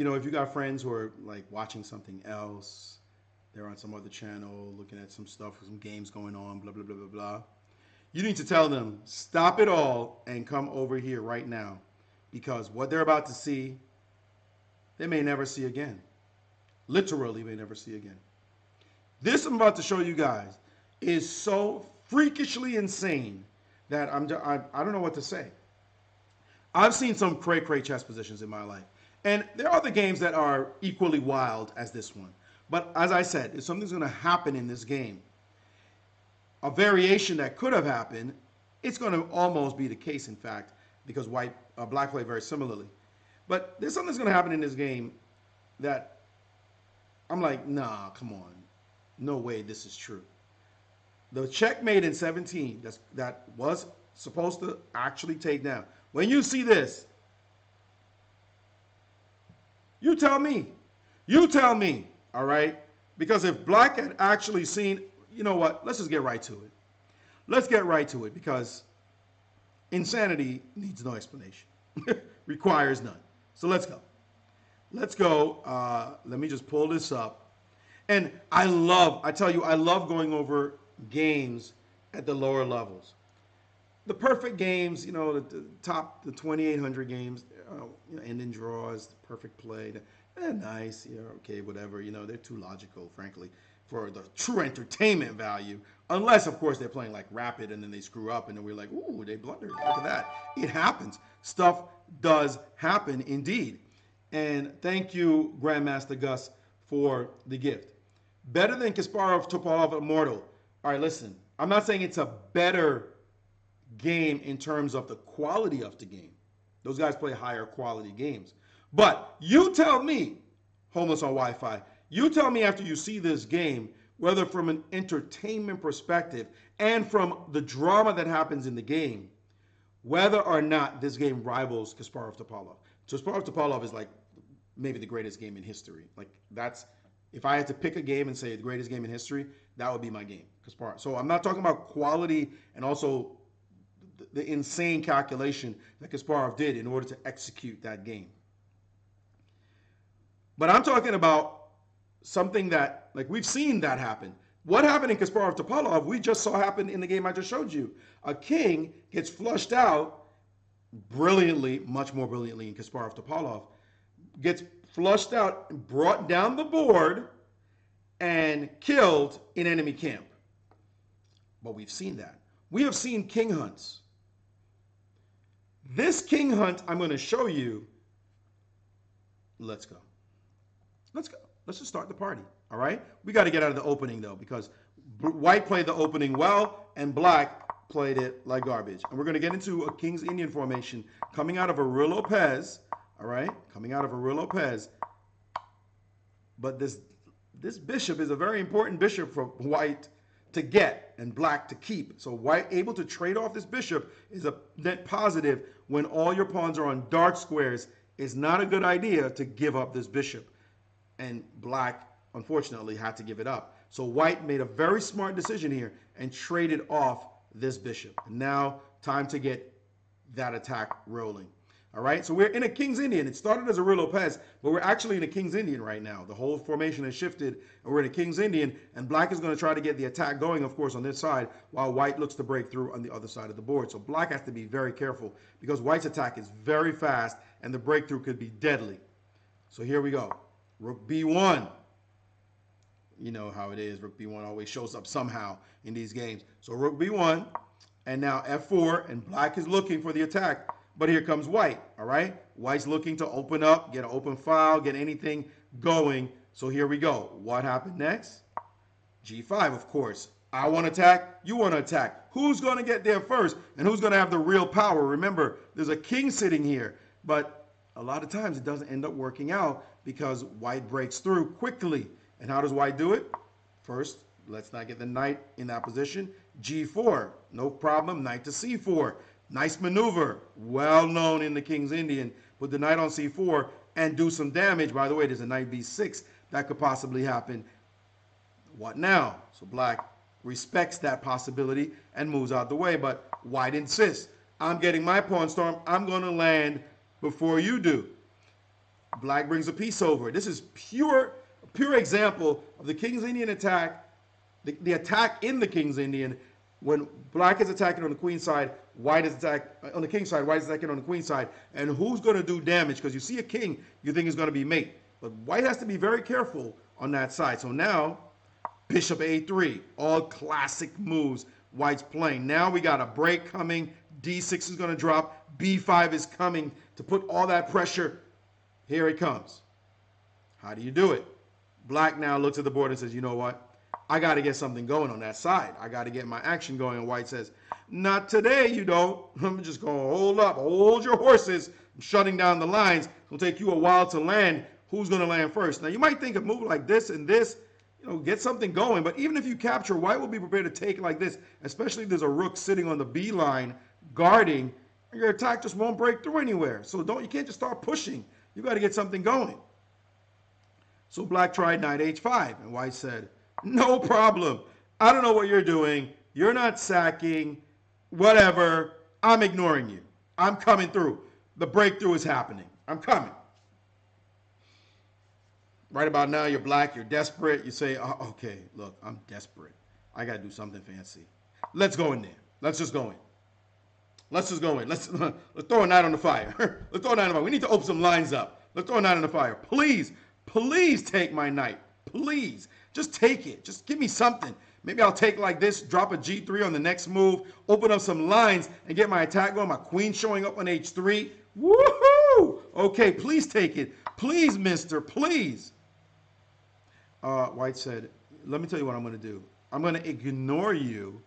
if you got friends who are like watching something else, they're on some other channel looking at some stuff, some games going on, blah, blah, blah, blah, blah. You need to tell them, stop it all and come over here right now because what they're about to see, they may never see again. Literally, may never see again. This I'm about to show you guys is so freakishly insane that I don't know what to say. I've seen some cray-cray chess positions in my life. And there are other games that are equally wild as this one. But as I said, if something's going to happen in this game, a variation that could have happened, it's going to almost be the case, in fact, because black play very similarly. But there's something that's going to happen in this game that I'm like, nah, come on. No way this is true. The checkmate in 17 that was supposed to actually take down. When you see this, you tell me. You tell me, all right? Because if black had actually seen, you know what? Let's just get right to it. Let's get right to it because insanity needs no explanation. Requires none. So let's go. Let's go. Let me just pull this up. And I tell you, I love going over games at the lower levels. The perfect games, the top, the 2,800 games, ending draws, perfect play, they're nice, okay, whatever, they're too logical, frankly, for the true entertainment value, unless, of course, they're playing like Rapid and then they screw up and then we're like, ooh, they blundered, look at that. It happens. Stuff does happen indeed. And thank you, Grandmaster Gus, for the gift. Better than Kasparov, Topalov, Immortal. All right, listen, I'm not saying it's a better game in terms of the quality of the game. Those guys play higher quality games. But you tell me, homeless on Wi-Fi, you tell me after you see this game, whether from an entertainment perspective and from the drama that happens in the game, whether or not this game rivals Kasparov Topalov. Kasparov Topalov is like maybe the greatest game in history. Like that's, if I had to pick a game and say the greatest game in history, that would be my game, Kasparov. So I'm not talking about quality and also the insane calculation that Kasparov did in order to execute that game. But I'm talking about something that, like, we've seen that happen. What happened in Kasparov Topalov, we just saw happen in the game I just showed you. A king gets flushed out brilliantly, much more brilliantly in Kasparov Topalov, gets flushed out, brought down the board, and killed in enemy camp. But we've seen that. We have seen king hunts. This king hunt I'm going to show you. Let's go. Let's go. Let's just start the party. All right? We got to get out of the opening, though, because white played the opening well, and black played it like garbage. And we're going to get into a King's Indian formation coming out of Aurelio Lopez. All right? Coming out of Aurelio Lopez. But this bishop is a very important bishop for white to get and black to keep. So white able to trade off this bishop is a net positive when all your pawns are on dark squares. It's not a good idea to give up this bishop. And black, unfortunately, had to give it up. So white made a very smart decision here and traded off this bishop. And now time to get that attack rolling. All right, so we're in a King's Indian. It started as a Real Lopez, but we're actually in a King's Indian right now. The whole formation has shifted, and we're in a King's Indian, and black is going to try to get the attack going, of course, on this side, while white looks to break through on the other side of the board. So black has to be very careful because white's attack is very fast, and the breakthrough could be deadly. So here we go. Rook b1. You know how it is. Rook b1 always shows up somehow in these games. So rook b1, and now f4, and black is looking for the attack. But here comes white, all right? White's looking to open up, get an open file, get anything going. So here we go. What happened next? G5, of course. I want to attack, you want to attack. Who's going to get there first? And who's going to have the real power? Remember, there's a king sitting here. But a lot of times it doesn't end up working out because white breaks through quickly. And how does white do it? First, let's not get the knight in that position. G4, no problem. Knight to C4. Nice maneuver, well known in the King's Indian. Put the knight on c4 and do some damage. By the way, there's a knight b6 that could possibly happen. What now? So black respects that possibility and moves out the way, but white insists. I'm getting my pawn storm. I'm going to land before you do. Black brings a piece over. This is pure example of the King's Indian attack, the attack in the King's Indian. When black is attacking on the queen side, white is attacking on the king side, white is attacking on the queen side. And who's going to do damage? Because you see a king, you think it's going to be mate. But white has to be very careful on that side. So now, bishop a3, all classic moves white's playing. Now we got a break coming. d6 is going to drop. b5 is coming to put all that pressure. Here it comes. How do you do it? Black now looks at the board and says, you know what? I got to get something going on that side. I got to get my action going. And white says, not today, you don't. I'm just going to hold up. Hold your horses. I'm shutting down the lines. It'll take you a while to land. Who's going to land first? Now, you might think a move like this and this, get something going. But even if you capture, white will be prepared to take like this, especially if there's a rook sitting on the B line guarding. Your attack just won't break through anywhere. So you can't just start pushing. You got to get something going. So black tried knight h5, and white said, no problem. I don't know what you're doing. You're not sacking. Whatever. I'm ignoring you. I'm coming through. The breakthrough is happening. I'm coming. Right about now, you're black. You're desperate. You say, oh, okay, look, I'm desperate. I got to do something fancy. Let's go in there. Let's just go in. Let's just go in. Let's throw a knight on the fire. Let's throw a knight on the fire. We need to open some lines up. Let's throw a knight on the fire. Please, please take my knight. Please. Just take it. Just give me something. Maybe I'll take like this, drop a g3 on the next move, open up some lines, and get my attack going. My queen showing up on h3. Woohoo! Okay, please take it. Please, mister, please. White said, let me tell you what I'm going to do. I'm going to ignore you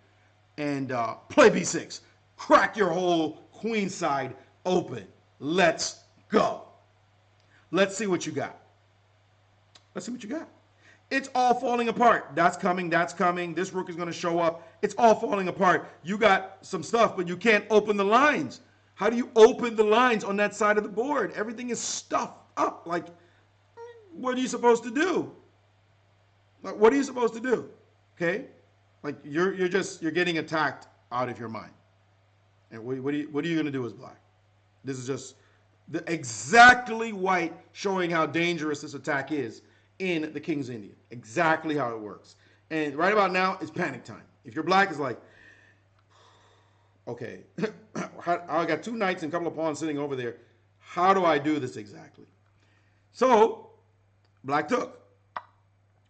and play b6. Crack your whole queen side open. Let's go. Let's see what you got. Let's see what you got. It's all falling apart. That's coming. That's coming. This rook is going to show up. It's all falling apart. You got some stuff, but you can't open the lines. How do you open the lines on that side of the board? Everything is stuffed up. Like, what are you supposed to do? Like, what are you supposed to do? Okay? Like, you're getting attacked out of your mind. And what are you going to do as black? This is just exactly white showing how dangerous this attack is in the King's Indian. Exactly how it works. And right about now, it's panic time. If you're black, it's like, okay, I got two knights and a couple of pawns sitting over there. How do I do this exactly? So, black took.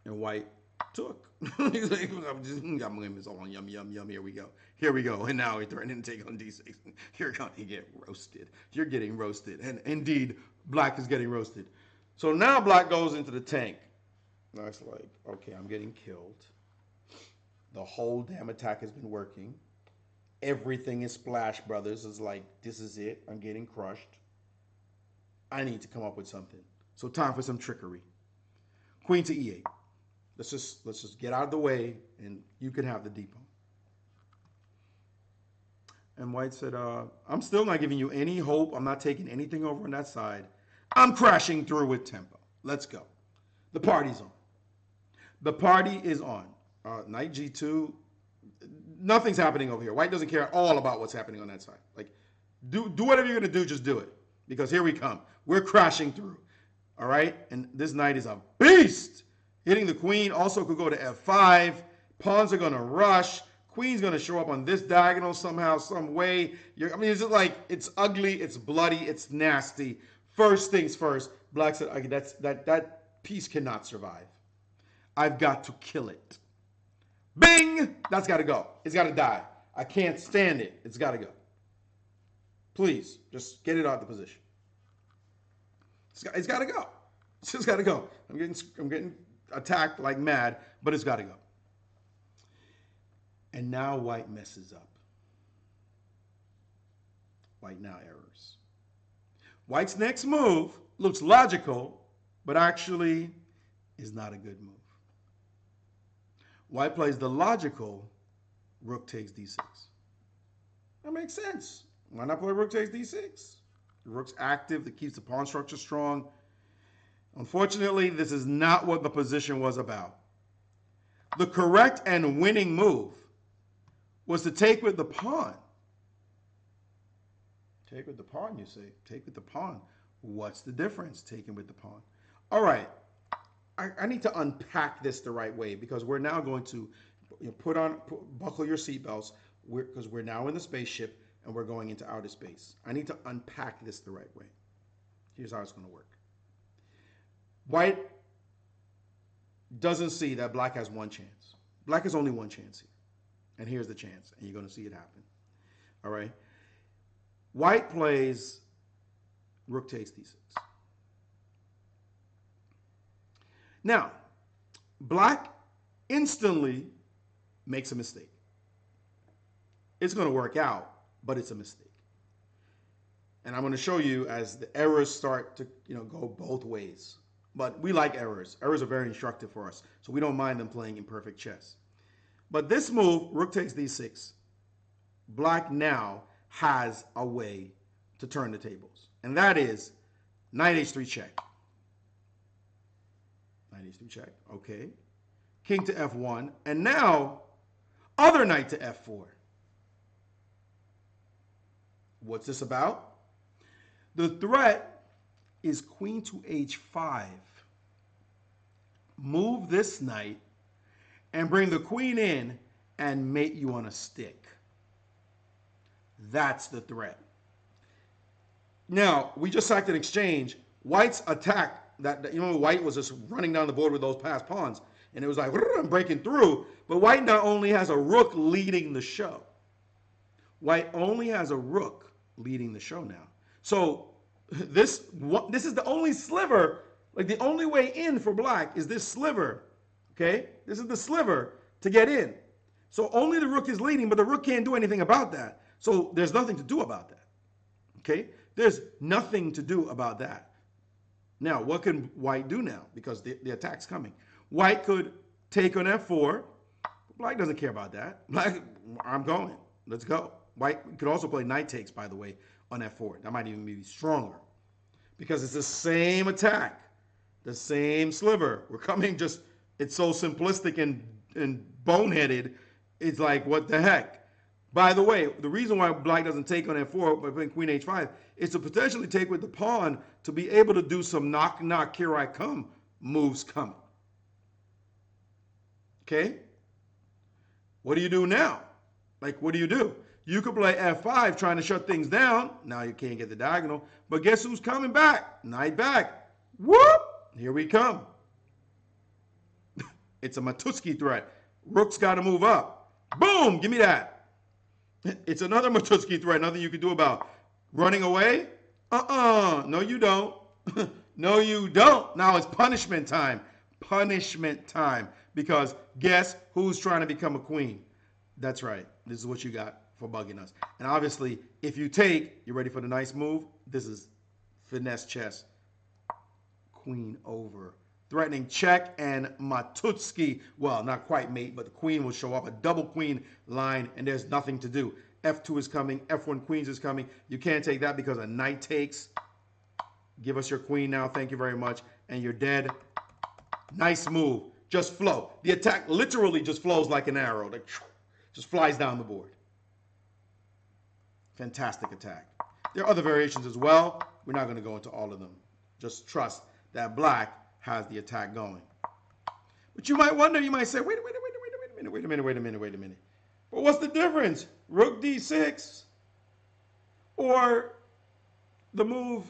And white took. He's like, yum, yum, yum, here we go. Here we go. And now he's threatening to take on d6. You're going to get roasted. You're getting roasted. And indeed, black is getting roasted. So now black goes into the tank. Now it's like, okay, I'm getting killed. The whole damn attack has been working. Everything is Splash Brothers. It's like, this is it. I'm getting crushed. I need to come up with something. So time for some trickery. Queen to e8. Let's just get out of the way, and you can have the depot. And white said, I'm still not giving you any hope. I'm not taking anything over on that side. I'm crashing through with tempo. Let's go. The party's on. The party is on. Knight g2. Nothing's happening over here. White doesn't care at all about what's happening on that side. Like, do whatever you're going to do, just do it. Because here we come. We're crashing through. All right? And this knight is a beast. Hitting the queen also could go to f5. Pawns are going to rush. Queen's going to show up on this diagonal somehow, some way. It's just like, it's ugly, it's bloody, it's nasty. First things first, black said, okay, that piece cannot survive. I've got to kill it. Bing! That's got to go. It's got to die. I can't stand it. It's got to go. Please, just get it out of the position. It's got to go. It's just got to go. I'm getting attacked like mad, but it's got to go. And now white messes up. White now errors. White's next move looks logical, but actually is not a good move. White plays the logical rook takes d6. That makes sense. Why not play rook takes d6? The rook's active, that keeps the pawn structure strong. Unfortunately, this is not what the position was about. The correct and winning move was to take with the pawn. Take with the pawn, you say. Take with the pawn. What's the difference taken with the pawn? All right. I need to unpack this the right way because we're now going to buckle your seatbelts because we're now in the spaceship and we're going into outer space. I need to unpack this the right way. Here's how it's going to work. White doesn't see that black has one chance. Black has only one chance here. And here's the chance, and you're going to see it happen. All right? White plays rook takes d6. Now, black instantly makes a mistake. It's going to work out, but it's a mistake. And I'm going to show you as the errors start to go both ways. But we like errors. Errors are very instructive for us, so we don't mind them playing imperfect chess. But this move, rook takes d6, black now has a way to turn the tables. And that is knight h3 check. Knight h3 check, okay. King to f1, and now other knight to f4. What's this about? The threat is queen to h5. Move this knight and bring the queen in and mate you on a stick. That's the threat. Now, we just sacked an exchange. White's attack, White was just running down the board with those passed pawns, and it was like, I'm breaking through. But White not only has a rook leading the show. White only has a rook leading the show now. So this is the only sliver, like the only way in for black is this sliver, okay? This is the sliver to get in. So only the rook is leading, but the rook can't do anything about that. So there's nothing to do about that, okay? There's nothing to do about that. Now, what can White do now? Because the attack's coming. White could take on f4. Black doesn't care about that. Black, I'm going. Let's go. White could also play knight takes, by the way, on f4. That might even be stronger because it's the same attack, the same sliver. We're coming it's so simplistic and boneheaded. It's like, what the heck? By the way, the reason why black doesn't take on f4 by playing queen h5 is to potentially take with the pawn to be able to do some knock, knock, here I come moves coming. Okay? What do you do now? Like, what do you do? You could play f5 trying to shut things down. Now you can't get the diagonal. But guess who's coming back? Knight back. Whoop! Here we come. It's a Matuski threat. Rook's got to move up. Boom! Give me that. It's another Matuski threat. Nothing you can do about running away. No, you don't. No, you don't. Now it's punishment time. Punishment time. Because guess who's trying to become a queen? That's right. This is what you got for bugging us. And obviously, if you take, you ready for the nice move? This is finesse chess. Queen over. Threatening check and Matutski. Well, not quite mate, but the queen will show up. A double queen line, and there's nothing to do. F2 is coming. F1 queens is coming. You can't take that because a knight takes. Give us your queen now. Thank you very much. And you're dead. Nice move. Just flow. The attack literally just flows like an arrow. Like, just flies down the board. Fantastic attack. There are other variations as well. We're not going to go into all of them. Just trust that black has the attack going. But you might wonder, you might say, wait a minute. But what's the difference? Rook d6 or the move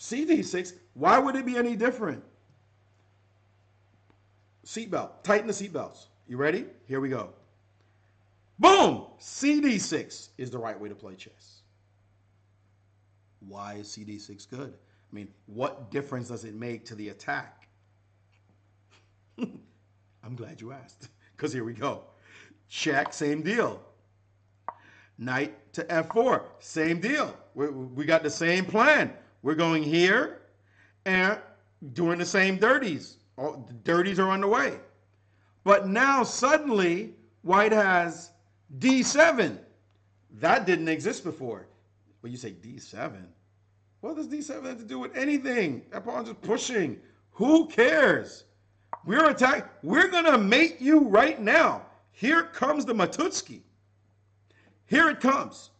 cd6? Why would it be any different? Seatbelt. Tighten the seatbelts. You ready? Here we go. Boom! cd6 is the right way to play chess. Why is cd6 good? I mean, what difference does it make to the attack? I'm glad you asked, because here we go. Check, same deal. Knight to f4, same deal. We got the same plan. We're going here and doing the same dirties. All the dirties are on the way. But now suddenly, white has d7. That didn't exist before. Well, you say d7. What does d7 have to do with anything? That pawn's just pushing. Who cares? We're attacking. We're going to mate you right now. Here comes the Matutski. Here it comes.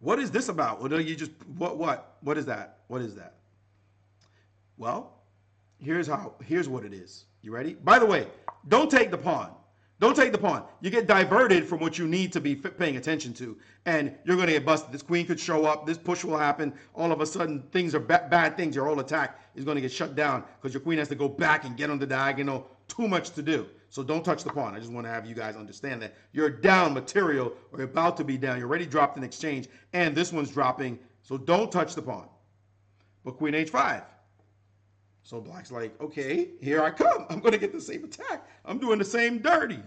What is this about? What are you just what is that? What is that? Well, here's what it is. You ready? By the way, don't take the pawn. Don't take the pawn. You get diverted from what you need to be paying attention to, and you're going to get busted. This queen could show up. This push will happen. All of a sudden, things are bad things. Your whole attack is going to get shut down because your queen has to go back and get on the diagonal. Too much to do. So don't touch the pawn. I just want to have you guys understand that you're down material or you're about to be down. You're already dropped in exchange, and this one's dropping. So don't touch the pawn. But queen h5. So black's like, okay, here I come. I'm going to get the same attack. I'm doing the same dirty.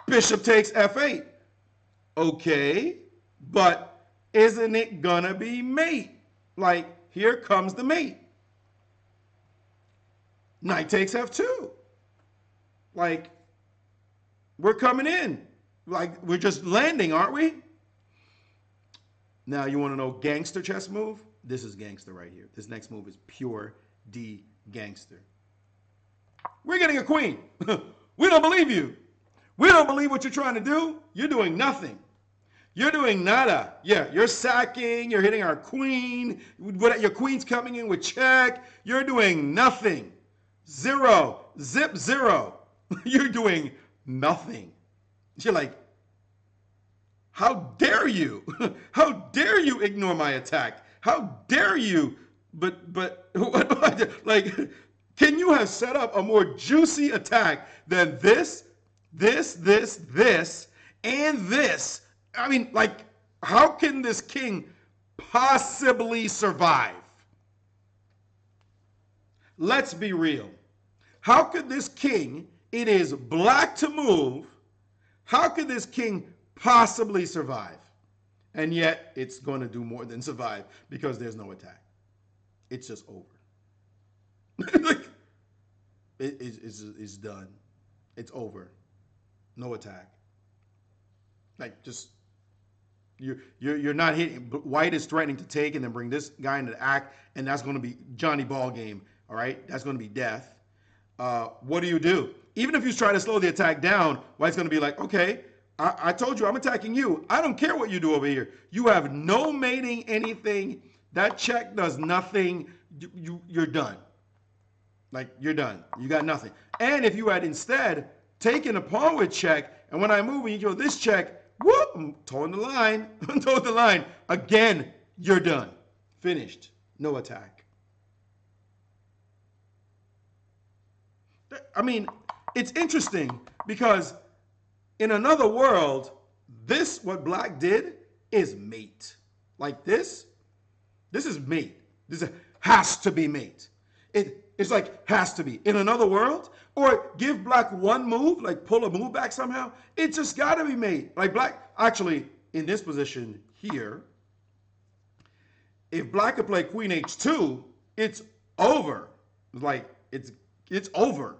Bishop takes f8. Okay, but isn't it going to be mate? Like, here comes the mate. Knight takes f2. Like, we're coming in. Like, we're just landing, aren't we? Now, you want to know gangster chess move? This is gangster right here. This next move is pure D gangster. We're getting a queen. We don't believe you. We don't believe what you're trying to do. You're doing nothing. You're doing nada. Yeah, you're sacking. You're hitting our queen. Your queen's coming in with check. You're doing nothing. Zero. Zip zero. You're doing nothing. You're like, how dare you? How dare you ignore my attack? How dare you? But like, can you have set up a more juicy attack than this, and this? I mean, like, how can this king possibly survive? Let's be real. How could this king, it is black to move, how could this king possibly survive? And yet, it's going to do more than survive because there's no attack. It's just over. Like, it's done. It's over. No attack. Like, just, you're not hitting. White is threatening to take and then bring this guy into the act, and that's going to be Johnny Ball game. All right? That's going to be death. What do? Even if you try to slow the attack down, White's going to be like, okay, I told you I'm attacking you. I don't care what you do over here. You have no mating anything. That check does nothing. You're done. Like, you're done. You got nothing. And if you had instead taken a pawn with check, and when I move and you go this check, whoop, I'm towing the line. I'm towing the line. Again, you're done. Finished. No attack. I mean, it's interesting because in another world, what black did is mate. Like this is mate. This has to be mate. It's like has to be. In another world, or give black one move, like pull a move back somehow, it just got to be mate. Like black, actually, in this position here, if black could play queen h2, it's over. Like, it's over.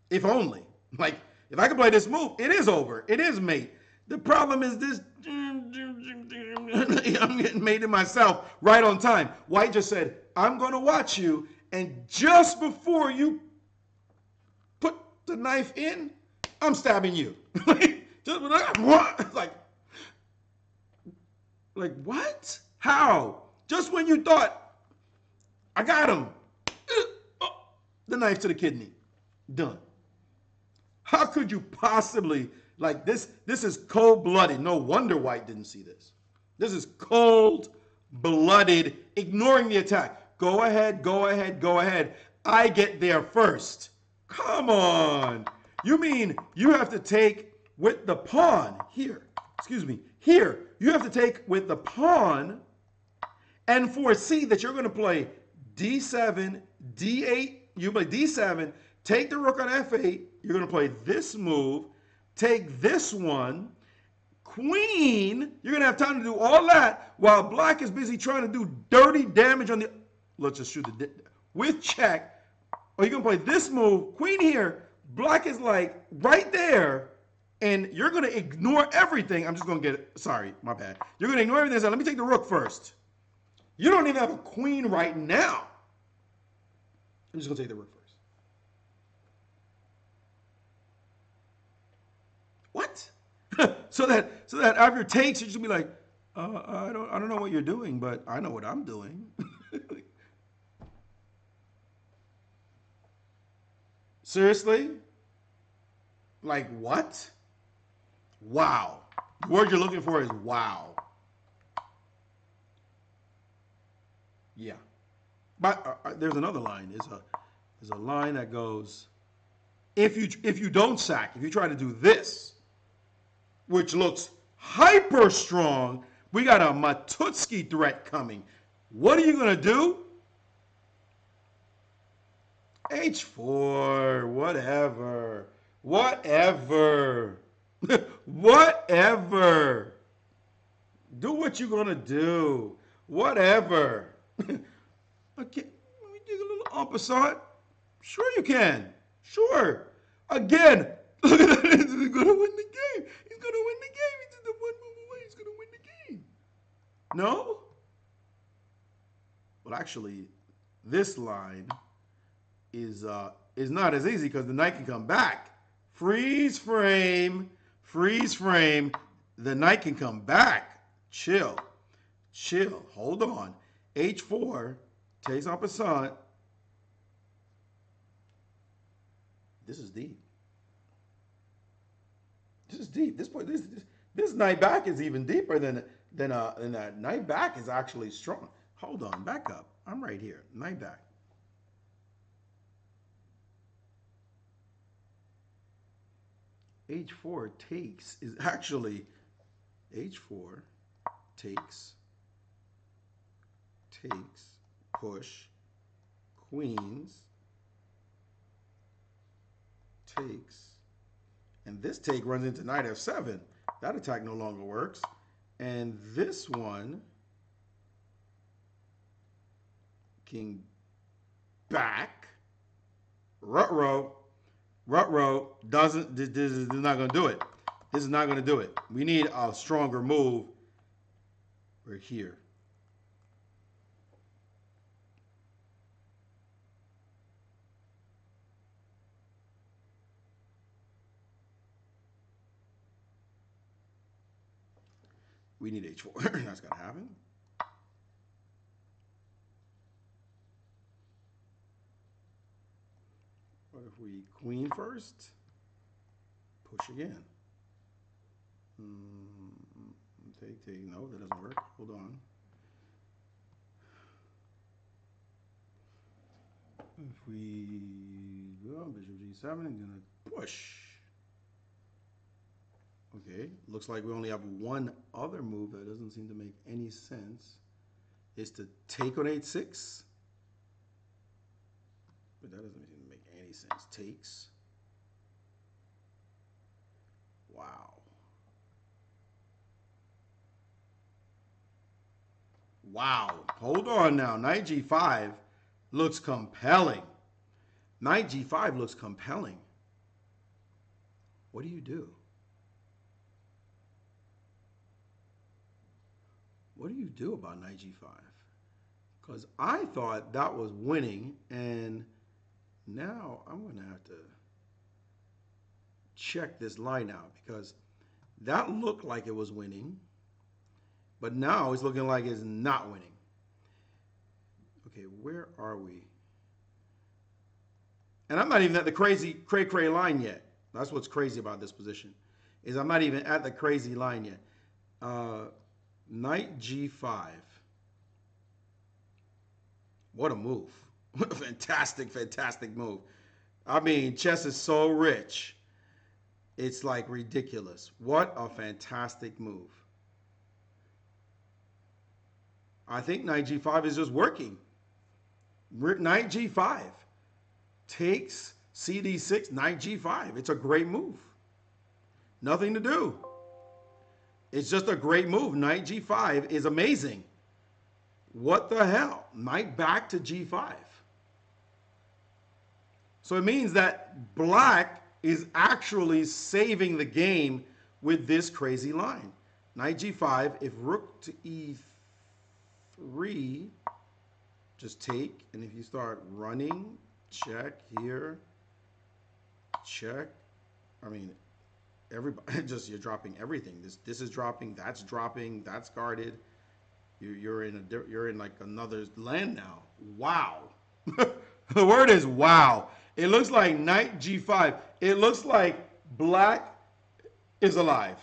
If only. Like, if I could play this move, it is over. It is mate. The problem is this. I'm getting mated myself right on time. White just said, I'm going to watch you. And just before you put the knife in, I'm stabbing you. Like, what? How? Just when you thought, I got him. The knife to the kidney. Done. How could you possibly, like, this is cold-blooded. No wonder White didn't see this. This is cold-blooded, ignoring the attack. Go ahead, go ahead, go ahead. I get there first. Come on. You mean you have to take with the pawn here. Excuse me. Here, you have to take with the pawn and foresee that you're going to play d7, d8. You play d7, take the rook on f8. You're going to play this move, take this one, queen. You're going to have time to do all that while black is busy trying to do dirty damage on the, let's just shoot the, with check. Or you're going to play this move, queen here. Black is like right there, and you're going to ignore everything. I'm just going to get it. Sorry, my bad. You're going to ignore everything. So let me take the rook first. You don't even have a queen right now. I'm just going to take the rook first. What? So that after takes, you just be like, I don't know what you're doing, but I know what I'm doing. Seriously? Like what? Wow. The word you're looking for is wow. Yeah. But there's another line. There's a line that goes, if you don't sack, if you try to do this, which looks hyper strong, we got a Matutski threat coming. What are you gonna do? H4, whatever. Whatever. Whatever. Do what you're gonna do. Whatever. Okay, let me dig a little opposite. Sure you can. Sure. Again, look at that. He's gonna win the game. He's gonna win the game. He's just the one move away. He's gonna win the game. No? Well, actually, this line is not as easy because the knight can come back. Freeze frame. Freeze frame. The knight can come back. Chill. Chill. Hold on. H4 takes en passant. This is deep. This is deep. This knight back is even deeper than that. Knight back is actually strong. Hold on. Back up. I'm right here. Knight back. H4 takes is actually H4 takes, push, queens, takes, and this take runs into knight f7. That attack no longer works. And this one, king back, Rut-row doesn't, this is not going to do it. This is not going to do it. We need a stronger move. We're here. We need H4. That's got to happen. What if we queen first? Push again. Take. No, that doesn't work. Hold on. If we go bishop g7, I'm gonna push. Okay, looks like we only have one other move that doesn't seem to make any sense. Is to take on h6. But that doesn't seem to make any sense. Takes. Wow. Wow. Hold on now. Knight g5 looks compelling. Knight g5 looks compelling. What do you do? What do you do about knight g5? Because I thought that was winning, and now I'm going to have to check this line out because that looked like it was winning, but now it's looking like it's not winning. Okay, where are we? And I'm not even at the crazy cray line yet. That's what's crazy about this position, is I'm not even at the crazy line yet. Knight g5. What a move. What a fantastic, fantastic move. I mean, chess is so rich. It's like ridiculous. What a fantastic move. I think knight g5 is just working. Knight g5 takes cd6, knight g5. It's a great move. Nothing to do. It's just a great move. Knight g5 is amazing. What the hell? Knight back to g5. So it means that black is actually saving the game with this crazy line. Knight g5, if rook to e3, just take, and if you start running, check here, check. I mean, everybody just you're dropping everything. This is dropping, that's guarded. You're in like another land now. Wow. The word is wow. It looks like knight g5. It looks like black is alive.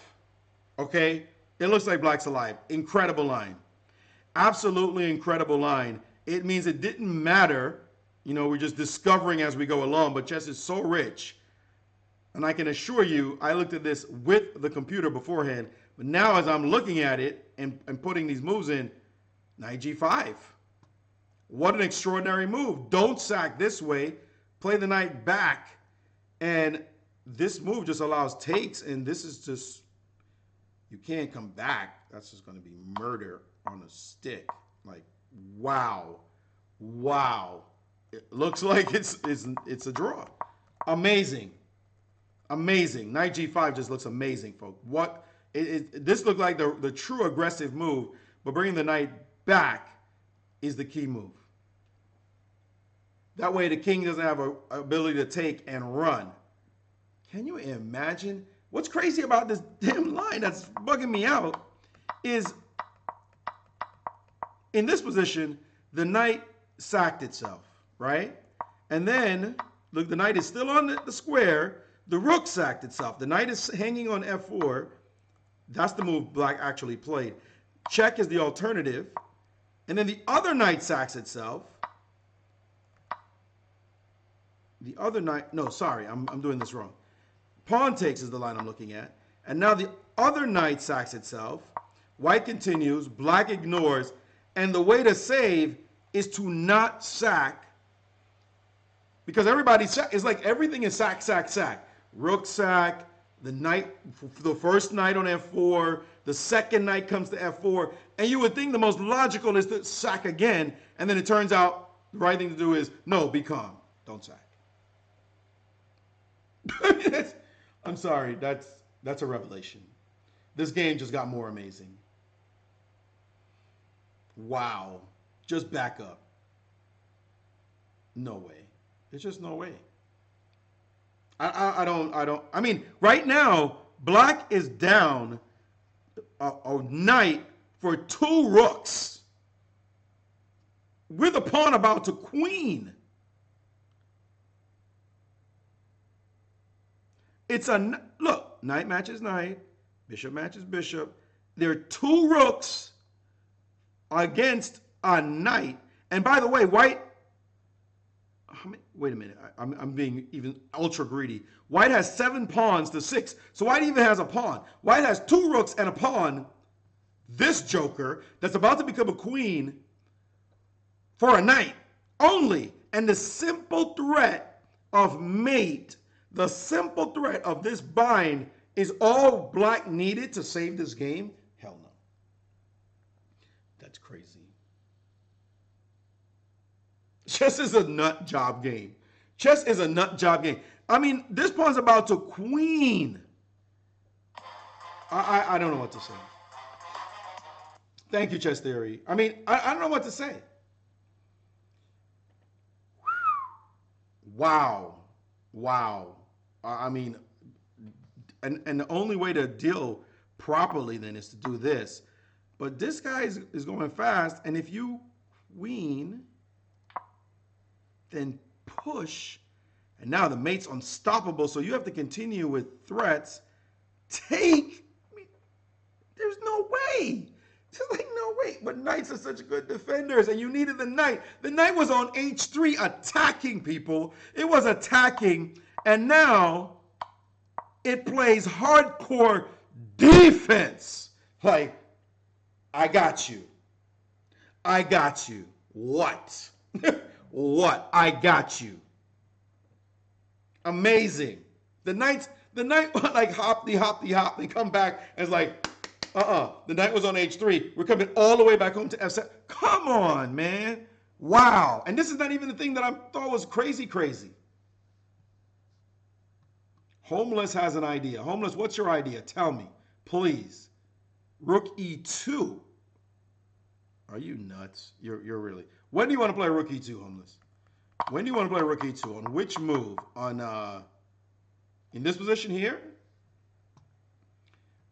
Okay? It looks like black's alive. Incredible line. Absolutely incredible line. It means it didn't matter. You know, we're just discovering as we go along, but chess is so rich. And I can assure you, I looked at this with the computer beforehand, but now as I'm looking at it and putting these moves in, knight g5. What an extraordinary move. Don't sack this way. Play the knight back. And this move just allows takes, and this is just, you can't come back. That's just going to be murder on a stick. Like, wow. Wow. It looks like it's a draw. Amazing. Amazing. Knight g5 just looks amazing, folks. This looked like the true aggressive move, but bringing the knight back is the key move. That way the king doesn't have an ability to take and run. Can you imagine? What's crazy about this damn line that's bugging me out is in this position, the knight sacked itself, right? And then, look, the knight is still on the square. The rook sacked itself. The knight is hanging on f4. That's the move black actually played. Check is the alternative. And then the other knight sacks itself. The other knight, no, sorry, I'm doing this wrong. Pawn takes is the line I'm looking at. And now the other knight sacks itself. White continues, black ignores. And the way to save is to not sack. Because everybody is like everything is sack, sack, sack. Rook sack, the knight, the first knight on f4, the second knight comes to f4. And you would think the most logical is to sack again. And then it turns out the right thing to do is, no, be calm. Don't sack. I'm sorry, that's a revelation. This game just got more amazing. Wow. Just back up. No way. There's just no way. I mean, right now, black is down a knight for 2 rooks with a pawn about to queen. It's a, look, knight matches knight, bishop matches bishop. There are 2 rooks against a knight. And by the way, white, wait a minute, I'm being even ultra greedy. White has 7 pawns to 6, so white even has a pawn. White has 2 rooks and a pawn, this joker, that's about to become a queen for a knight only. And the simple threat of mate, the simple threat of this bind is all black needed to save this game? Hell no. That's crazy. Chess is a nut job game. Chess is a nut job game. I mean, this pawn's about to queen. I don't know what to say. Thank you, Chess Theory. I mean, I don't know what to say. Wow. Wow. I mean, and the only way to deal properly then is to do this. But this guy is going fast, and if you queen, then push, and now the mate's unstoppable, so you have to continue with threats. Take, I mean, there's no way. There's like no way. But knights are such good defenders, and you needed the knight. The knight was on h3 attacking people. It was attacking, and now it plays hardcore defense. Like, I got you. I got you. What? What? I got you. Amazing. The knight like hoppy, hoppy, hop. They come back and it's like, the knight was on h3. We're coming all the way back home to f7. Come on, man. Wow. And this is not even the thing that I thought was crazy, crazy. Homeless has an idea. Homeless, what's your idea? Tell me, please. Rook e2. Are you nuts? You're really. When do you want to play rook e2, Homeless? When do you want to play rook e2? On which move? On in this position here?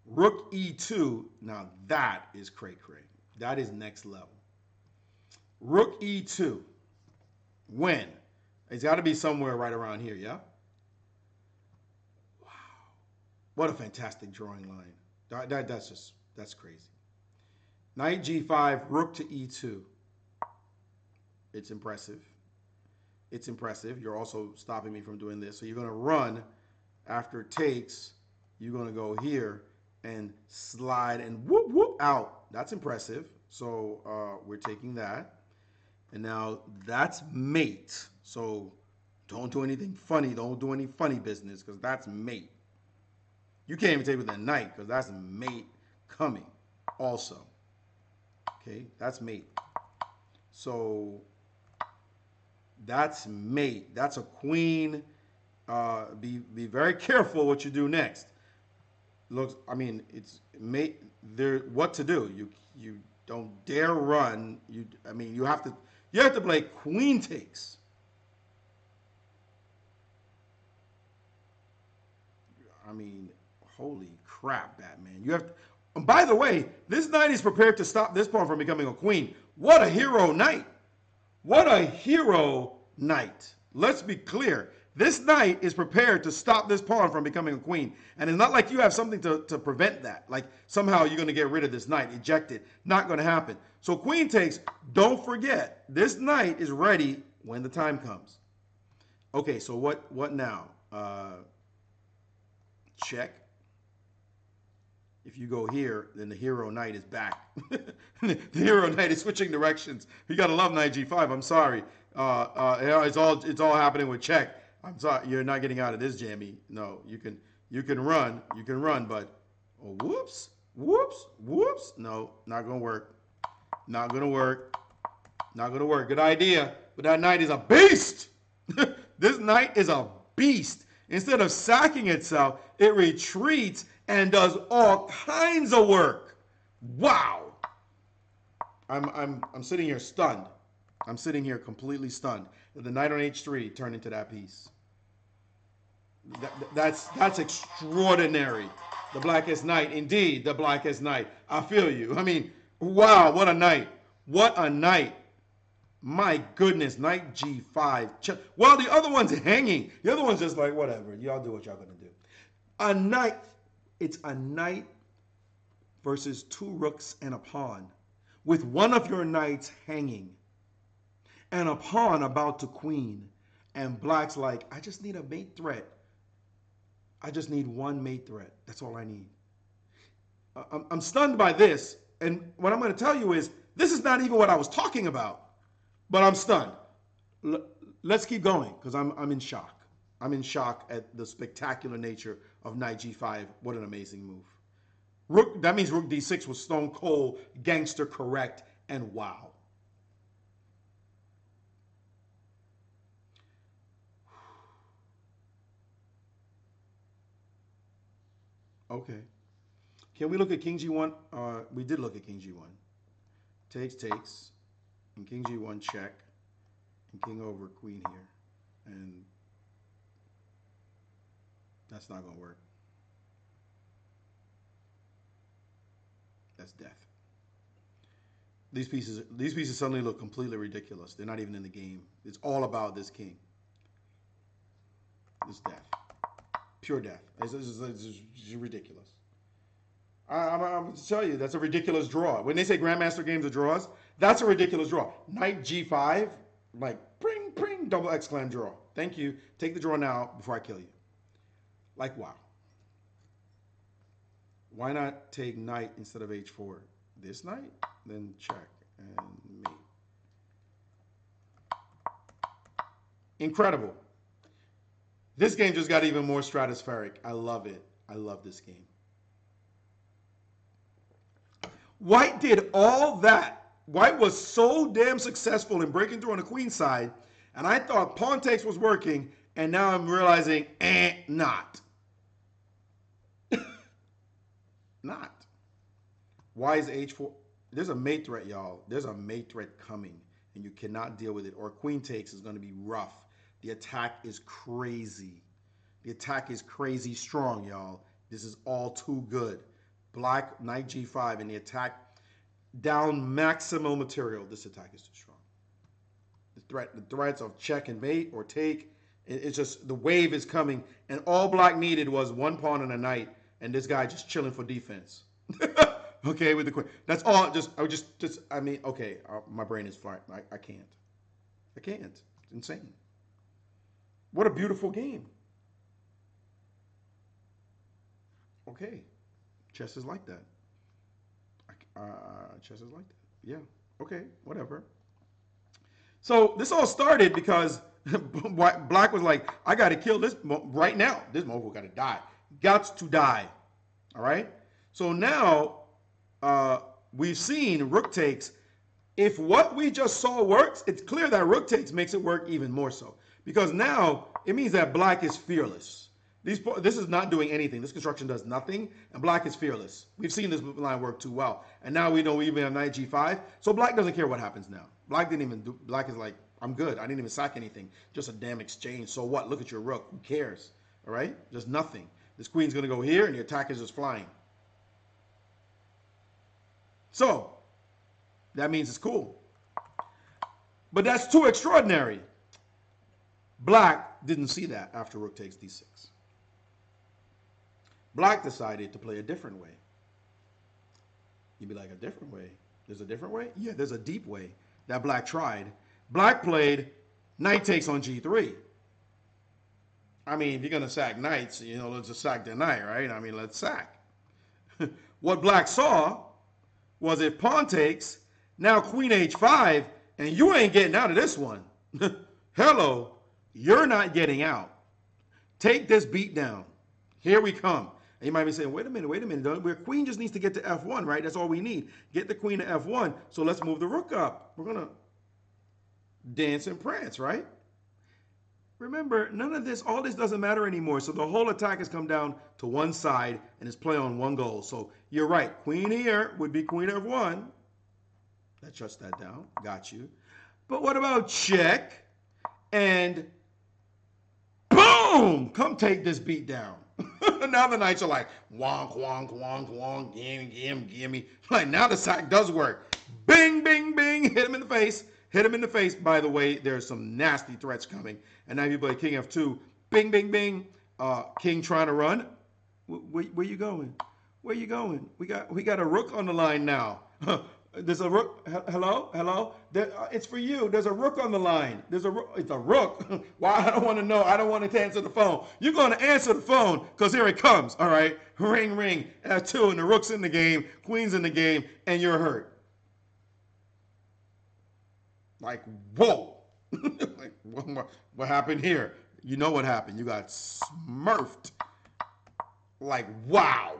Rook e2. Now that is cray-cray. That is next level. Rook e2. When? It's got to be somewhere right around here, yeah? Wow. What a fantastic drawing line. That's crazy. Knight g5, rook to e2. It's impressive. It's impressive. You're also stopping me from doing this. So you're going to run after it takes. You're going to go here and slide and whoop, whoop out. That's impressive. So we're taking that. And now that's mate. So don't do anything funny. Don't do any funny business because that's mate. You can't even take with the knight because that's mate coming also. Okay, that's mate. So that's mate. That's a queen. Be very careful what you do next. Looks, I mean, it's mate. There, what to do? You don't dare run. I mean, you have to play queen takes. I mean, holy crap, Batman. You have to, and by the way, this knight is prepared to stop this pawn from becoming a queen. What a hero knight. What a hero knight. Let's be clear. This knight is prepared to stop this pawn from becoming a queen. And it's not like you have something to prevent that. Like somehow you're going to get rid of this knight, eject it. Not going to happen. So queen takes, don't forget, this knight is ready when the time comes. Okay, so what now? Check. If you go here, then the hero knight is back. The hero knight is switching directions. You gotta love knight g5. I'm sorry. It's all happening with check. I'm sorry. You're not getting out of this jammy. No, you can run. You can run, but oh, whoops, whoops, whoops. No, not gonna work. Not gonna work. Not gonna work. Good idea, but that knight is a beast. This knight is a beast. Instead of sacking itself, it retreats and does all kinds of work. Wow. I'm sitting here stunned. I'm sitting here completely stunned. The knight on h3 turned into that piece. That's extraordinary. The blackest knight, indeed, the blackest knight. I feel you. I mean, wow, what a knight. What a knight. My goodness, knight g5. Well, the other one's hanging. The other one's just like, whatever. Y'all do what y'all gonna do. A knight. It's a knight versus two rooks and a pawn, with one of your knights hanging and a pawn about to queen. And black's like, I just need a mate threat. I just need one mate threat. That's all I need. I'm stunned by this. And what I'm going to tell you is, this is not even what I was talking about. But I'm stunned. Let's keep going because I'm in shock. I'm in shock at the spectacular nature of knight g5. What an amazing move. Rook, that means rook d6 was stone cold, gangster correct, and wow. Okay. Can we look at king g1? We did look at king g1. Takes, and king g1 check, and king over queen here. And that's not going to work. That's death. These pieces suddenly look completely ridiculous. They're not even in the game. It's all about this king. It's death. Pure death. It's ridiculous. I'm going to tell you, that's a ridiculous draw. When they say Grandmaster games are draws, that's a ridiculous draw. Knight g5, like, pring, pring, double exclam draw. Thank you. Take the draw now before I kill you. Like, wow. Why not take knight instead of h4? This knight, then check, and mate. Incredible. This game just got even more stratospheric. I love it. I love this game. White did all that. White was so damn successful in breaking through on the queen side, and I thought pawn takes was working, and now I'm realizing, not. Not. Why is h4? There's a mate threat, y'all. There's a mate threat coming, and you cannot deal with it. Or queen takes is going to be rough. The attack is crazy. The attack is crazy strong, y'all. This is all too good. black knight g5 and the attack down maximum material. This attack is too strong. The threats of check and mate or take, it's just the wave is coming, and all black needed was one pawn and a knight, and this guy just chilling for defense. Okay, with the queen. That's all. I mean, okay, my brain is flat. I can't. It's insane. What a beautiful game. Okay, chess is like that. Chess is like that. Yeah. Okay. Whatever. So this all started because black was like, I got to kill this right now. This mogul got to die. Got to die. All right. So now we've seen rook takes. If what we just saw works, it's clear that rook takes makes it work even more so, because now it means that black is fearless. This is not doing anything. This construction does nothing, and black is fearless. We've seen this line work too well, and now we know we even have knight g5. So black doesn't care what happens now. Black is like, I'm good. I didn't even sack anything. Just a damn exchange. So what? Look at your rook. Who cares? All right? Just nothing. This queen's going to go here, and the attack is just flying. So that means it's cool. But that's too extraordinary. Black didn't see that after rook takes d6. Black decided to play a different way. You'd be like, a different way? There's a different way? Yeah, there's a deep way that black tried. Black played knight takes on g3. I mean, if you're going to sack knights, let's just sack the knight, right? I mean, let's sack. What black saw was if pawn takes, now queen h5, and you ain't getting out of this one. Hello, you're not getting out. Take this beat down. Here we come. And you might be saying, wait a minute. Where queen just needs to get to f1, right? That's all we need. Get the queen to f1, so let's move the rook up. We're going to dance and prance, right? Remember, none of this, all this doesn't matter anymore. So the whole attack has come down to one side and it's play on one goal. So you're right. Queen here would be queen f1. That shuts that down. Got you. But what about check? And boom! Come take this beat down. Now the knights are like, wonk, wonk, wonk, wonk, gimme. Like, now the sack does work. Bing, bing, bing. Hit him in the face. Hit him in the face. By the way, there's some nasty threats coming. And now you play king f2. Bing, bing, bing. King trying to run. Where you going? Where you going? We got a rook on the line now. There's a rook. Hello. It's for you. There's a rook on the line. There's a rook. It's a rook. Why? I don't want to know. I don't want to answer the phone. You're going to answer the phone because here it comes. All right. Ring, ring. F2, and the rook's in the game. Queen's in the game, and you're hurt. Like, whoa. Like, what happened here? You know what happened. You got smurfed. Like, wow.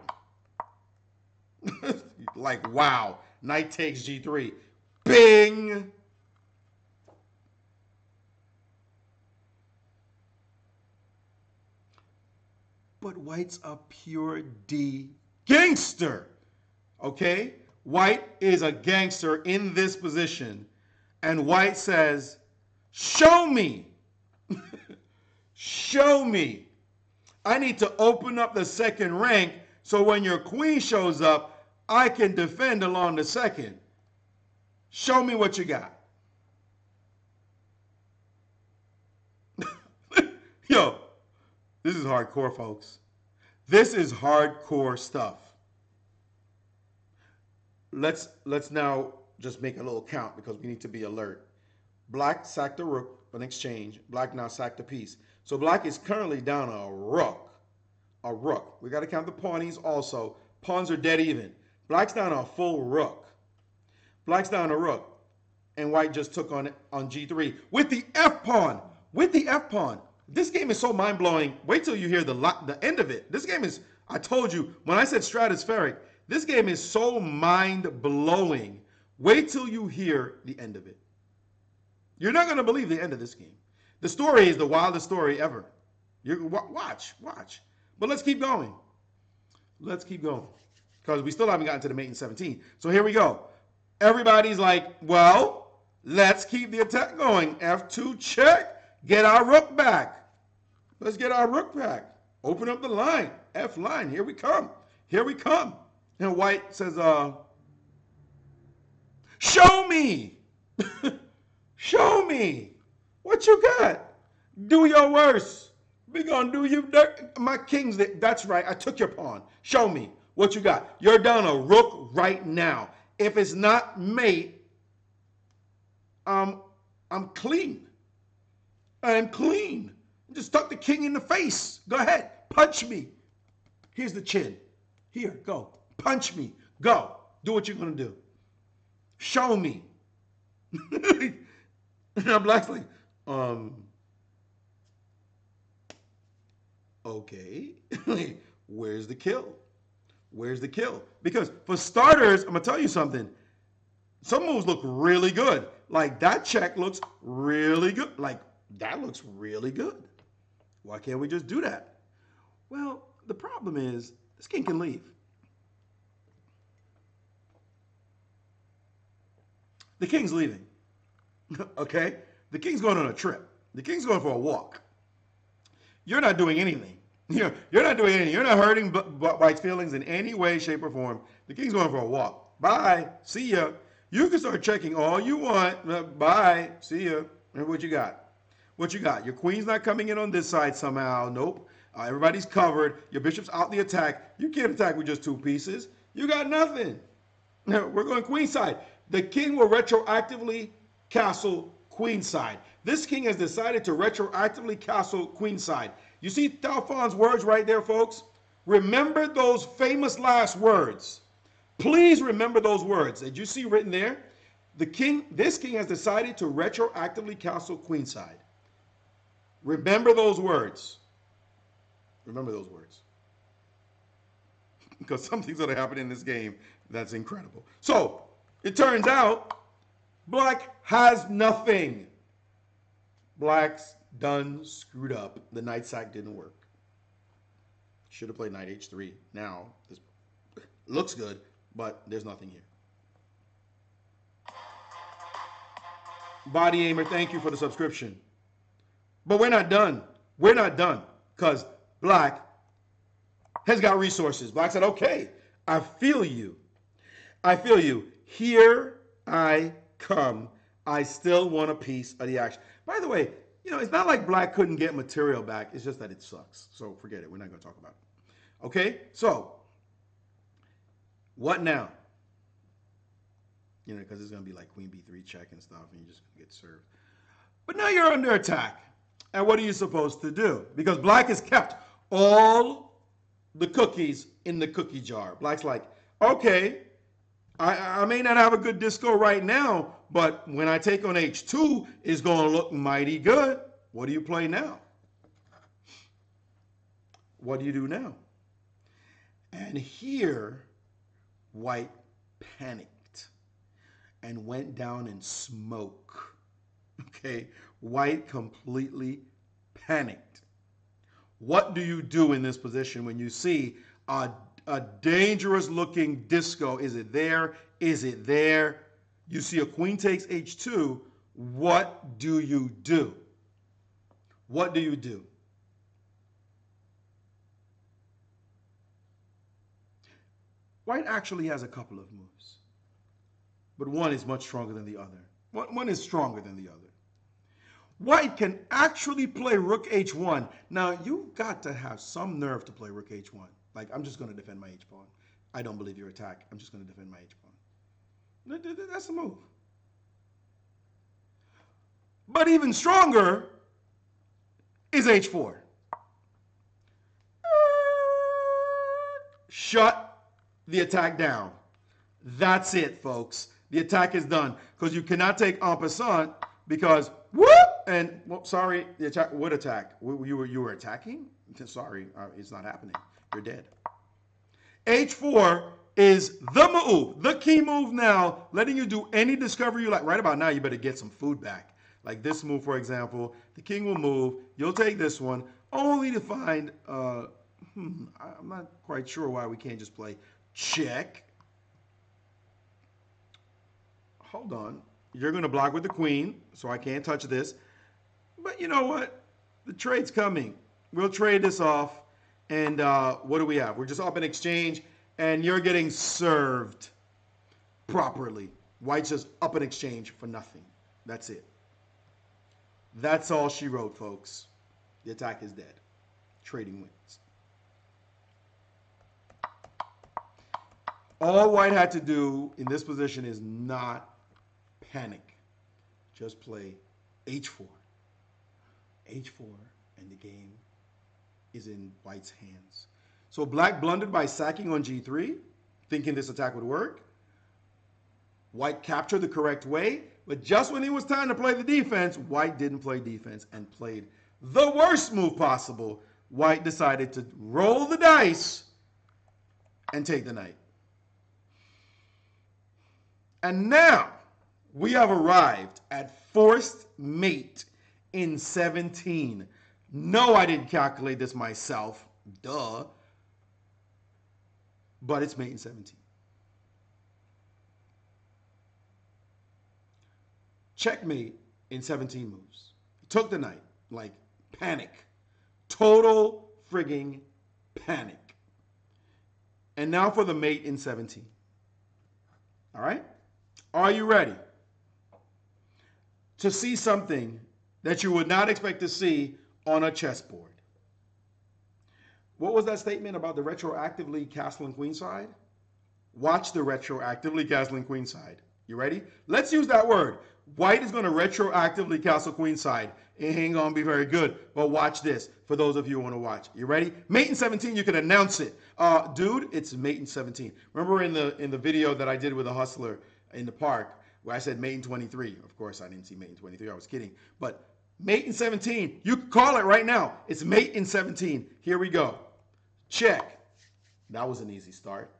Like, wow. Knight takes g3. Bing! But white's a pure D gangster. Okay? White is a gangster in this position. And white says, show me. Show me. I need to open up the second rank so when your queen shows up, I can defend along the second. Show me what you got. Yo, this is hardcore, folks. This is hardcore stuff. Let's now just make a little count because we need to be alert. Black sacked the rook on exchange. Black now sacked a piece. So black is currently down a rook. A rook. We got to count the pawnies also. Pawns are dead even. Black's down a full rook. Black's down a rook. And white just took on g3 with the f pawn. With the f pawn. This game is so mind-blowing. Wait till you hear the end of it. This game is, I told you, when I said stratospheric, this game is so mind-blowing. Wait till you hear the end of it. You're not going to believe the end of this game. The story is the wildest story ever. Watch. But let's keep going. Let's keep going. Because we still haven't gotten to the mate in 17. So here we go. Everybody's like, well, let's keep the attack going. F2 check. Get our rook back. Let's get our rook back. Open up the line. F line. Here we come. Here we come. And white says, show me. Show me. What you got? Do your worst. We gonna do you dirt. My king's there. That's right. I took your pawn. Show me what you got. You're down a rook right now. If it's not mate, I'm clean. I'm clean. Just tuck the king in the face. Go ahead. Punch me. Here's the chin. Here, go. Punch me. Go. Do what you're gonna do. Show me. And Black's like, okay. Where's the kill? Where's the kill? Because for starters, I'm gonna tell you something. Some moves look really good. Like that check looks really good. Like that looks really good. Why can't we just do that? Well, the problem is this king can leave. The king's leaving. Okay? The king's going on a trip. The king's going for a walk. You're not doing anything. You're not doing anything. You're not hurting White's feelings in any way, shape, or form. The king's going for a walk. Bye. See ya. You can start checking all you want. Bye. See ya. And what you got? What you got? Your queen's not coming in on this side somehow. Nope. Everybody's covered. Your bishop's out the attack. You can't attack with just two pieces. You got nothing. We're going queenside. The king will retroactively castle queenside. This king has decided to retroactively castle queenside. You see Talfon's words right there, folks? Remember those famous last words. Please remember those words. Did you see written there? This king has decided to retroactively castle queenside. Remember those words. Remember those words. Because something's going to happen in this game that's incredible. So, it turns out Black has nothing. Black's done screwed up. The knight sack didn't work. Should have played knight h3. Now, this looks good, but there's nothing here. Body Aimer, thank you for the subscription. But we're not done. We're not done. Because Black has got resources. Black said, okay, I feel you. I feel you. Here I come. I still want a piece of the action. By the way, it's not like Black couldn't get material back. It's just that it sucks. So forget it. We're not going to talk about it. Okay? So, what now? Because it's going to be like queen b3 check and stuff, and you're just going to get served. But now you're under attack. And what are you supposed to do? Because Black has kept all the cookies in the cookie jar. Black's like, okay, I may not have a good disco right now, but when I take on h2, it's going to look mighty good. What do you play now? What do you do now? And here, White panicked and went down in smoke. Okay, White completely panicked. What do you do in this position when you see a dangerous looking disco? Is it there? Is it there? You see a queen takes h2. What do you do? What do you do? White actually has a couple of moves, but one is much stronger than the other. One is stronger than the other. White can actually play rook h1. Now, you've got to have some nerve to play rook h1. Like, I'm just going to defend my h-pawn. I don't believe your attack. I'm just going to defend my h-pawn. That's the move. But even stronger is h4. Shut the attack down. That's it, folks. The attack is done. Because you cannot take en passant because whoop! And, well, sorry, the attack, what attack? You were attacking? Sorry, it's not happening. You're dead. h4 is the move, the key move now, letting you do any discovery you like. Right about now, you better get some food back. Like this move, for example, the king will move. You'll take this one, only to find, I'm not quite sure why we can't just play check. Hold on. You're going to block with the queen, so I can't touch this. But you know what? The trade's coming. We'll trade this off. And what do we have? We're just up in exchange. and you're getting served properly. White's just up in exchange for nothing. That's it. That's all she wrote, folks. The attack is dead. Trading wins. All White had to do in this position is not panic. Just play h4. h4, and the game is in White's hands. So Black blundered by sacking on g3, thinking this attack would work. White captured the correct way, but just when it was time to play the defense, White didn't play defense and played the worst move possible. White decided to roll the dice and take the knight. And now we have arrived at forced mate in 17. No, I didn't calculate this myself. Duh. But it's mate in 17. Checkmate in 17 moves. Took the knight. Like, panic. Total frigging panic. And now for the mate in 17. All right? Are you ready to see something that you would not expect to see on a chessboard? What was that statement about the retroactively castling queenside? Watch the retroactively castling queenside. You ready? Let's use that word. White is going to retroactively castle queenside. It ain't going to be very good, but watch this for those of you who want to watch. You ready? Mate in 17, you can announce it. Dude, it's mate in 17. Remember in the video that I did with a hustler in the park where I said mate in 23. Of course, I didn't see mate in 23. I was kidding. But mate in 17, you can call it right now. It's mate in 17. Here we go. Check. That was an easy start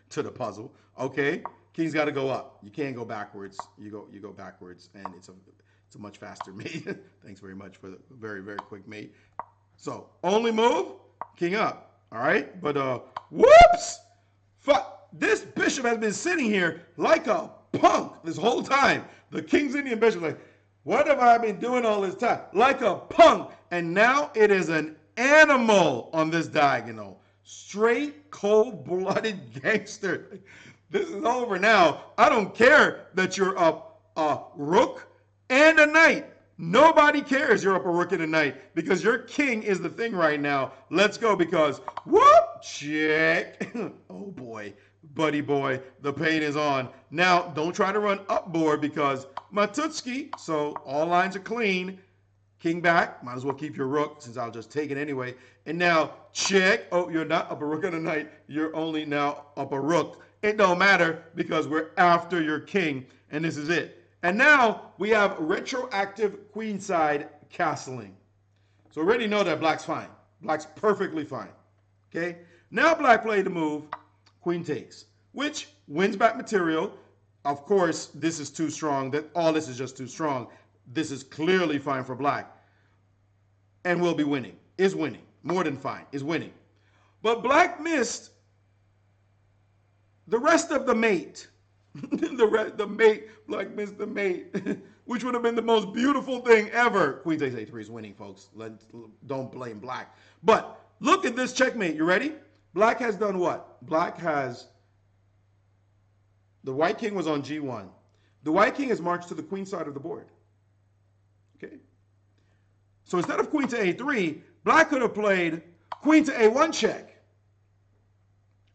to the puzzle. Okay. King's got to go up. You can't go backwards. You go backwards, and it's a much faster mate. Thanks very much for the very, very quick mate. So, only move, king up. All right? But, whoops! This bishop has been sitting here like a punk this whole time. The King's Indian bishop like, what have I been doing all this time? Like a punk. And now it is an animal on this diagonal. Straight, cold-blooded gangster. This is over now. I don't care that you're up a rook and a knight. Nobody cares you're up a rook and a knight because your king is the thing right now. Let's go because, whoop, check. Oh, boy. Buddy boy, the pain is on. Now, don't try to run up board because Matutski, so all lines are clean. King back. Might as well keep your rook since I'll just take it anyway. And now, check. Oh, you're not up a rook and a knight. You're only now up a rook. It don't matter because we're after your king, and this is it. And now we have retroactive queenside castling. So we already know that Black's fine. Black's perfectly fine. Okay? Now Black played the move, queen takes, which wins back material. Of course, this is too strong. All this is just too strong. This is clearly fine for Black. And will be winning. Is winning. More than fine. Is winning. But Black missed the rest of the mate. the mate, Black missed the mate, which would have been the most beautiful thing ever. Queen takes a3 is winning, folks. Don't blame Black. But look at this checkmate. You ready? Black has done what? Black has, the white king was on g1. The white king has marched to the queen side of the board. Okay? So instead of queen to a3, Black could have played queen to a1 check.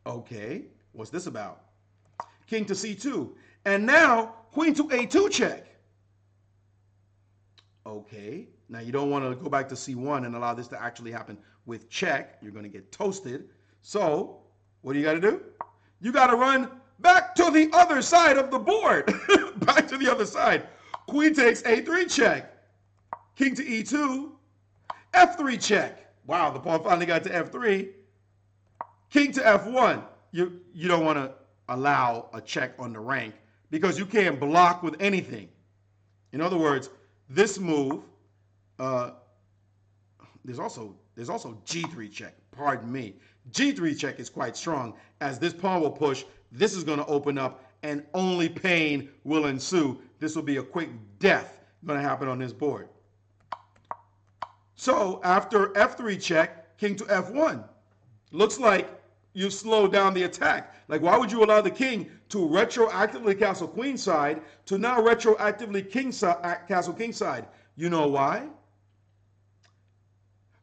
Okay. What's this about? King to c2. And now, queen to a2 check. Okay. Now, you don't want to go back to c1 and allow this to actually happen with check. You're going to get toasted. So, what do you got to do? You got to run back to the other side of the board. Back to the other side. Queen takes a3 check. King to e2. f3 check. Wow, the pawn finally got to f3. King to f1. You don't want to allow a check on the rank because you can't block with anything. In other words, this move, there's also g3 check. Pardon me. G3 check is quite strong. As this pawn will push, this is going to open up and only pain will ensue. This will be a quick death going to happen on this board. So after f3 check, king to f1. Looks like you slow down the attack. Like, why would you allow the king to retroactively castle queenside to now retroactively castle kingside? You know why?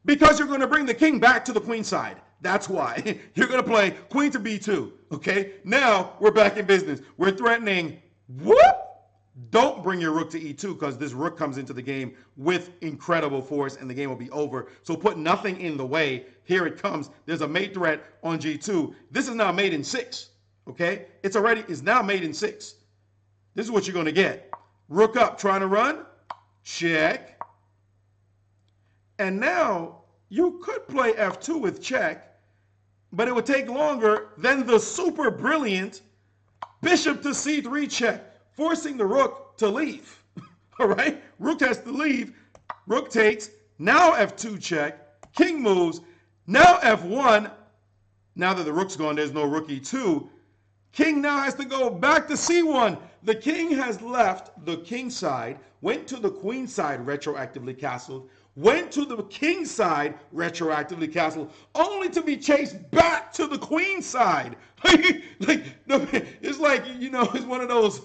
Because you're going to bring the king back to the queen side. That's why. You're going to play queen to b2. Okay? Now we're back in business. We're threatening, whoop! Don't bring your rook to e2 because this rook comes into the game with incredible force and the game will be over. So put nothing in the way. Here it comes. There's a mate threat on g2. This is now mate in 6. Okay? It's now mate in 6. This is what you're going to get. Rook up, trying to run. Check. And now you could play f2 with check, but it would take longer than the super brilliant bishop to c3 check, forcing the rook to leave. All right? Rook has to leave. Rook takes. Now f2 check. King moves. Now f1. Now that the rook's gone, there's no rook e2. King now has to go back to c1. The king has left the king side, went to the queen side, retroactively castled, went to the king side, retroactively castled, only to be chased back to the queen side. It's like, you know, it's one of those,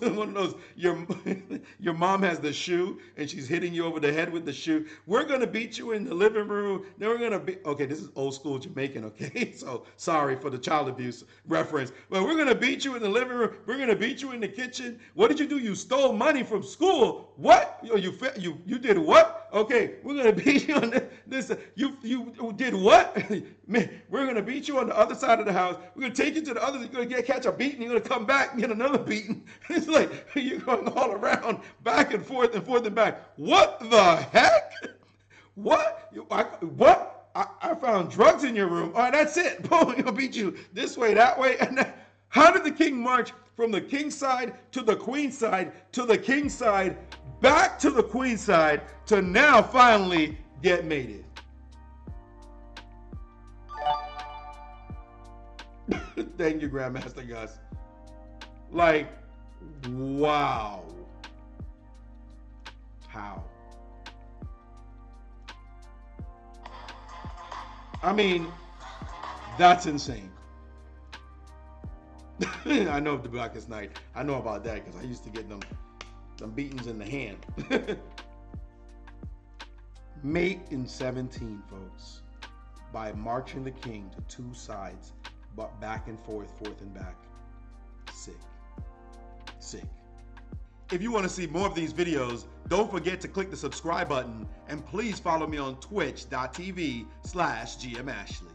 your mom has the shoe and she's hitting you over the head with the shoe. We're going to beat you in the living room. Then we're going to be, okay, this is old school Jamaican, okay? So sorry for the child abuse reference. But we're going to beat you in the living room. We're going to beat you in the kitchen. What did you do? You stole money from school. What? You did what? Okay, we're going to beat you on this. You did what? Man, we're going to beat you on the other side of the house. We're going to take you to the other. You're going to catch a beating. You're going to come back and get another beating. It's like you're going all around, back and forth and back. What the heck? What? What? I found drugs in your room. All right, that's it. Boom, he'll beat you this way, that way. And how did the king march from the king side to the queen side to the king side, back to the queen side, to now finally get mated? Thank you, Grandmaster Gus. Like, wow. How? I mean, that's insane. I know the Blackest Night. I know about that because I used to get them beatings in the hand. Mate in 17, folks, by marching the king to two sides, but back and forth and back. Sick. Sick. If you want to see more of these videos, don't forget to click the subscribe button and please follow me on twitch.tv/GMAshley.